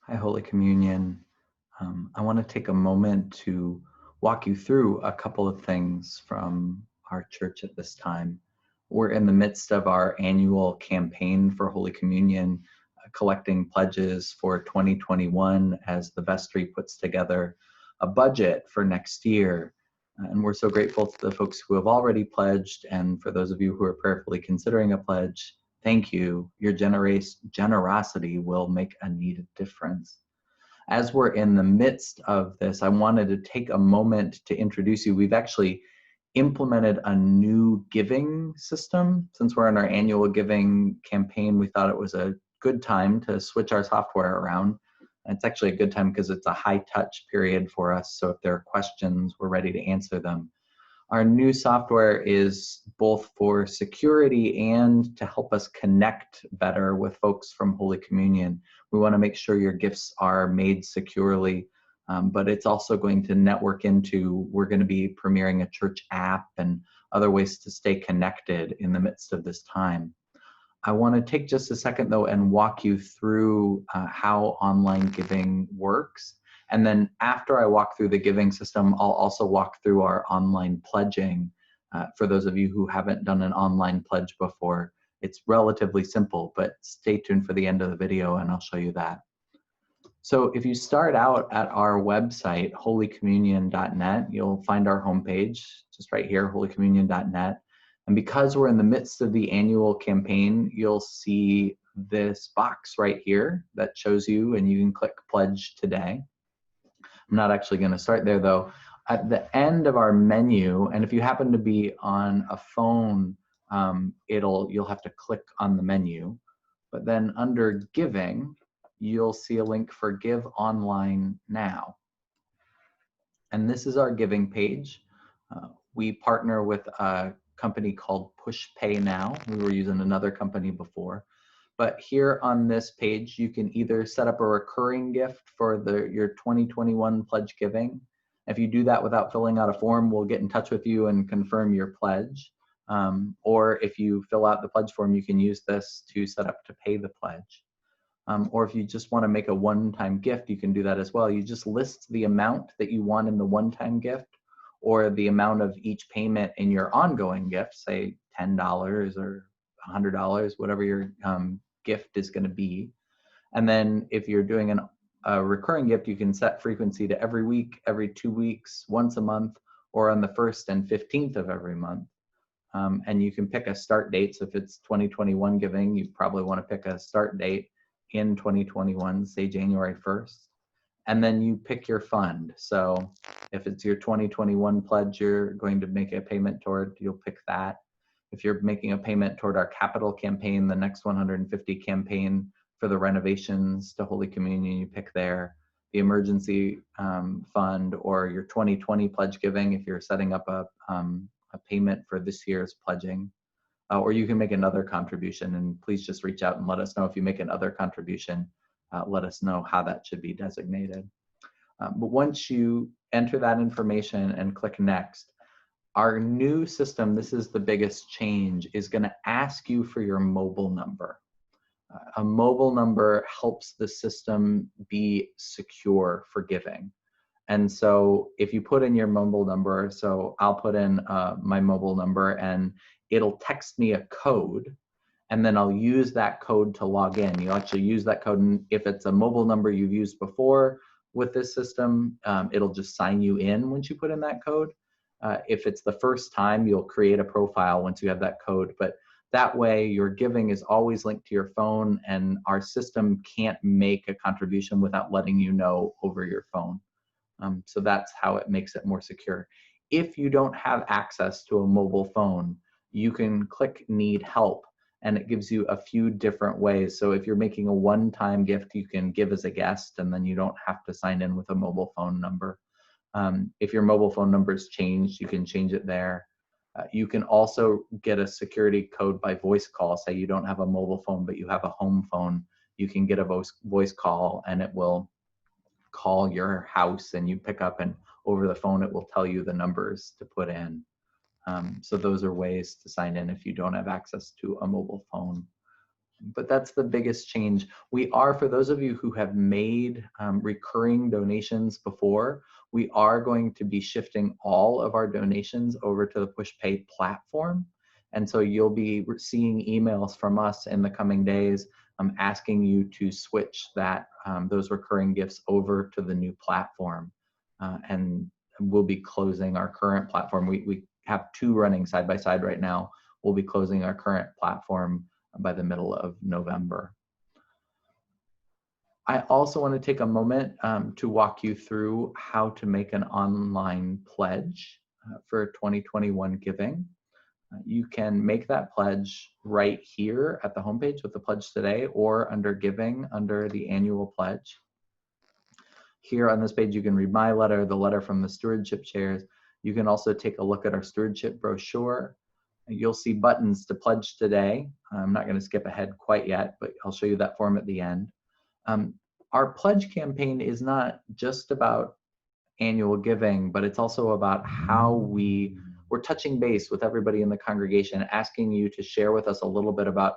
Hi, Holy Communion. I want to take a moment to walk you through a couple of things from our church at this time. We're in the midst of our annual campaign for Holy Communion, collecting pledges for 2021 as the vestry puts together a budget for next year. And we're so grateful to the folks who have already pledged, and for those of you who are prayerfully considering a pledge, thank you. Your generosity will make a needed difference. As we're in the midst of this, I wanted to take a moment to introduce you. We've actually implemented a new giving system. Since we're in our annual giving campaign, we thought it was a good time to switch our software around. And it's actually a good time because it's a high touch period for us. So if there are questions, we're ready to answer them. Our new software is both for security and to help us connect better with folks from Holy Communion. We want to make sure your gifts are made securely, but it's also going to network into, we're going to be premiering a church app and other ways to stay connected in the midst of this time. I want to take just a second, though, and walk you through how online giving works. And then after I walk through the giving system, I'll also walk through our online pledging. For those of you who haven't done an online pledge before, it's relatively simple, but stay tuned for the end of the video and I'll show you that. So if you start out at our website, holycommunion.net, you'll find our homepage just right here, holycommunion.net. And because we're in the midst of the annual campaign, you'll see this box right here that shows you, and you can click Pledge Today. I'm not actually going to start there, though. At the end of our menu, and if you happen to be on a phone, you'll have to click on the menu. But then under Giving, you'll see a link for Give Online Now. And this is our giving page. We partner with a company called Push Pay Now. We were using another company before. But here on this page, you can either set up a recurring gift for your 2021 pledge giving. If you do that without filling out a form, we'll get in touch with you and confirm your pledge. Or if you fill out the pledge form, you can use this to set up to pay the pledge. Or if you just want to make a one-time gift, you can do that as well. You just list the amount that you want in the one-time gift, or the amount of each payment in your ongoing gift, say $10 or $100, whatever your gift is going to be. And then if you're doing a recurring gift, you can set frequency to every week, every 2 weeks, once a month, or on the 1st and 15th of every month. And you can pick a start date. So if it's 2021 giving, you probably want to pick a start date in 2021, say January 1st. And then you pick your fund. So if it's your 2021 pledge you're going to make a payment toward, you'll pick that. If you're making a payment toward our capital campaign, the Next 150 campaign for the renovations to Holy Communion, you pick there. The emergency fund, or your 2020 pledge giving if you're setting up a payment for this year's pledging. Or you can make another contribution, and please just reach out and let us know if you make another contribution. Let us know how that should be designated. But once you enter that information and click Next, our new system, this is the biggest change, is going to ask you for your mobile number. A mobile number helps the system be secure for giving. And so if you put in your mobile number, so I'll put in my mobile number and it'll text me a code, and then I'll use that code to log in. You actually use that code, and if it's a mobile number you've used before with this system, it'll just sign you in once you put in that code. If it's the first time, you'll create a profile once you have that code, but that way your giving is always linked to your phone, and our system can't make a contribution without letting you know over your phone. So that's how it makes it more secure. If you don't have access to a mobile phone, you can click Need Help, and it gives you a few different ways. So if you're making a one-time gift, you can give as a guest, and then you don't have to sign in with a mobile phone number. If your mobile phone number is changed, you can change it there. You can also get a security code by voice call. Say you don't have a mobile phone, but you have a home phone. You can get a voice call, and it will call your house, and you pick up, and over the phone it will tell you the numbers to put in. So those are ways to sign in if you don't have access to a mobile phone. But that's the biggest change. We are, for those of you who have made recurring donations before, we are going to be shifting all of our donations over to the PushPay platform. And so you'll be seeing emails from us in the coming days asking you to switch those recurring gifts over to the new platform. And we'll be closing our current platform. We have two running side by side right now. We'll be closing our current platform by the middle of November. I also want to take a moment to walk you through how to make an online pledge for 2021 giving. You can make that pledge right here at the homepage with the pledge today, or under giving under the annual pledge. Here on this page, you can read my letter, the letter from the stewardship chairs. You can also take a look at our stewardship brochure. You'll see buttons to pledge today. I'm not going to skip ahead quite yet, but I'll show you that form at the end. Our pledge campaign is not just about annual giving, but it's also about how we're touching base with everybody in the congregation, asking you to share with us a little bit about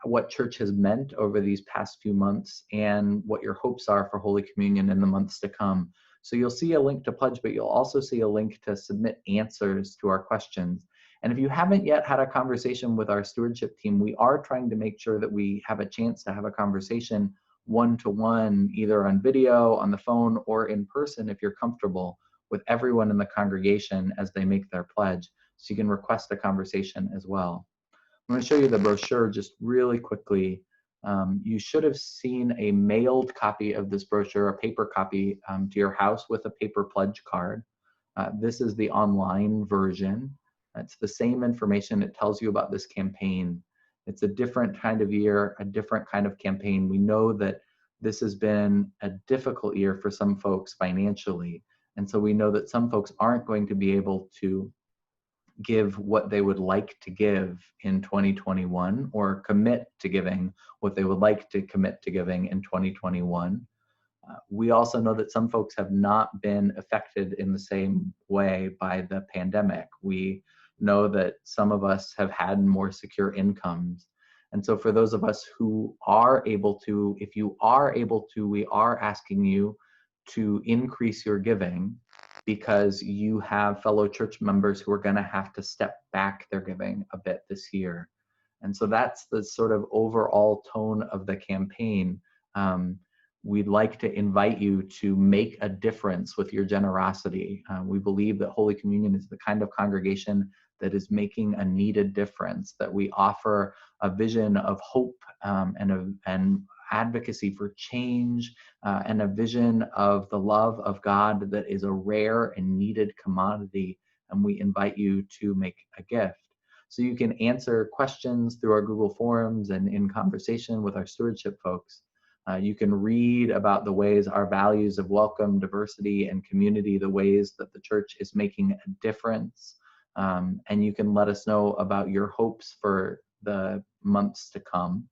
what church has meant over these past few months and what your hopes are for Holy Communion in the months to come. So you'll see a link to pledge, but you'll also see a link to submit answers to our questions. And if you haven't yet had a conversation with our stewardship team, we are trying to make sure that we have a chance to have a conversation one-to-one, either on video, on the phone, or in person if you're comfortable, with everyone in the congregation as they make their pledge. So you can request a conversation as well. I'm going to show you the brochure just really quickly. You should have seen a mailed copy of this brochure, a paper copy, to your house with a paper pledge card. This is the online version. It's the same information. It tells you about this campaign. It's a different kind of year, a different kind of campaign. We know that this has been a difficult year for some folks financially. And so we know that some folks aren't going to be able to give what they would like to give in 2021, or commit to giving what they would like to commit to giving in 2021. We also know that some folks have not been affected in the same way by the pandemic. We know that some of us have had more secure incomes. And so for those of us who are able to, if you are able to, we are asking you to increase your giving, because you have fellow church members who are going to have to step back their giving a bit this year. And so that's the sort of overall tone of the campaign. We'd like to invite you to make a difference with your generosity. We believe that Holy Communion is the kind of congregation that is making a needed difference, that we offer a vision of hope and advocacy for change, and a vision of the love of God that is a rare and needed commodity, and we invite you to make a gift. So you can answer questions through our Google Forms and in conversation with our stewardship folks. You can read about the ways our values of welcome, diversity, and community, the ways that the church is making a difference. And you can let us know about your hopes for the months to come.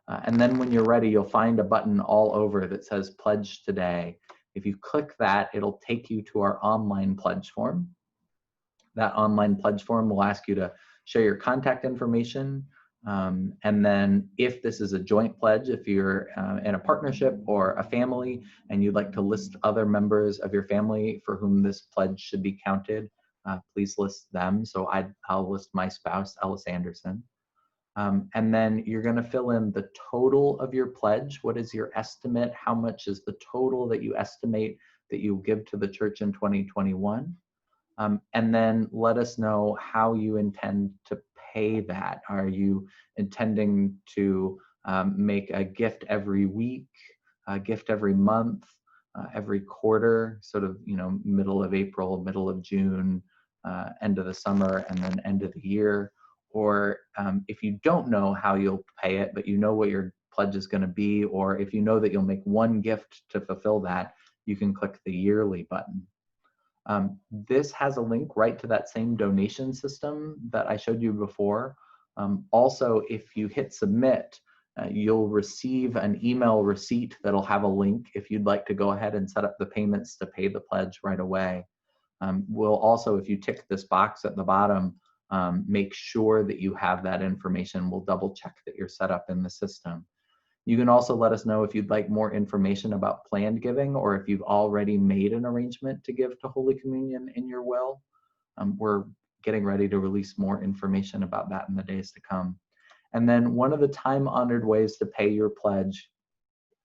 And then when you're ready, you'll find a button all over that says Pledge Today. If you click that, it'll take you to our online pledge form. That online pledge form will ask you to share your contact information. And then if this is a joint pledge, if you're in a partnership or a family and you'd like to list other members of your family for whom this pledge should be counted, please list them. So I'll list my spouse, Ellis Anderson. And then you're going to fill in the total of your pledge. What is your estimate? How much is the total that you estimate that you give to the church in 2021? And then let us know how you intend to pay that. Are you intending to make a gift every week, a gift every month, every quarter, sort of, middle of April, middle of June, end of the summer, and then end of the year? Or if you don't know how you'll pay it, but you know what your pledge is going to be, or if you know that you'll make one gift to fulfill that, you can click the yearly button. This has a link right to that same donation system that I showed you before. Also, if you hit submit, you'll receive an email receipt that'll have a link if you'd like to go ahead and set up the payments to pay the pledge right away. We'll also, if you tick this box at the bottom, make sure that you have that information. We'll double check that you're set up in the system. You can also let us know if you'd like more information about planned giving, or if you've already made an arrangement to give to Holy Communion in your will. We're getting ready to release more information about that in the days to come. And then one of the time-honored ways to pay your pledge,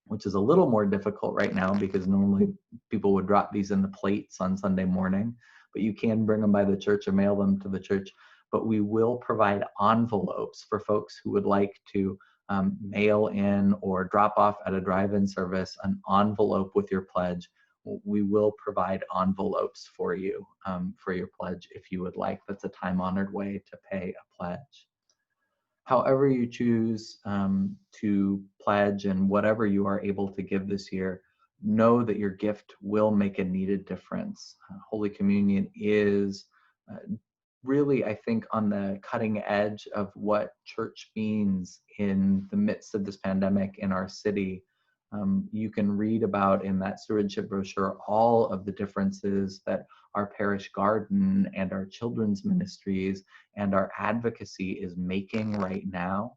which is a little more difficult right now because normally people would drop these in the plates on Sunday morning, but you can bring them by the church or mail them to the church. But we will provide envelopes for folks who would like to mail in or drop off at a drive-in service an envelope with your pledge. We will provide envelopes for you for your pledge if you would like. That's a time-honored way to pay a pledge. However you choose to pledge and whatever you are able to give this year, know that your gift will make a needed difference. Holy Communion is really, I think, on the cutting edge of what church means in the midst of this pandemic in our city. You can read about in that stewardship brochure all of the differences that our parish garden and our children's ministries and our advocacy is making right now.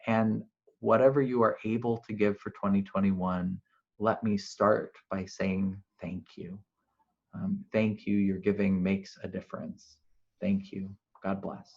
And whatever you are able to give for 2021, let me start by saying thank you. Thank you. Your giving makes a difference. Thank you. God bless.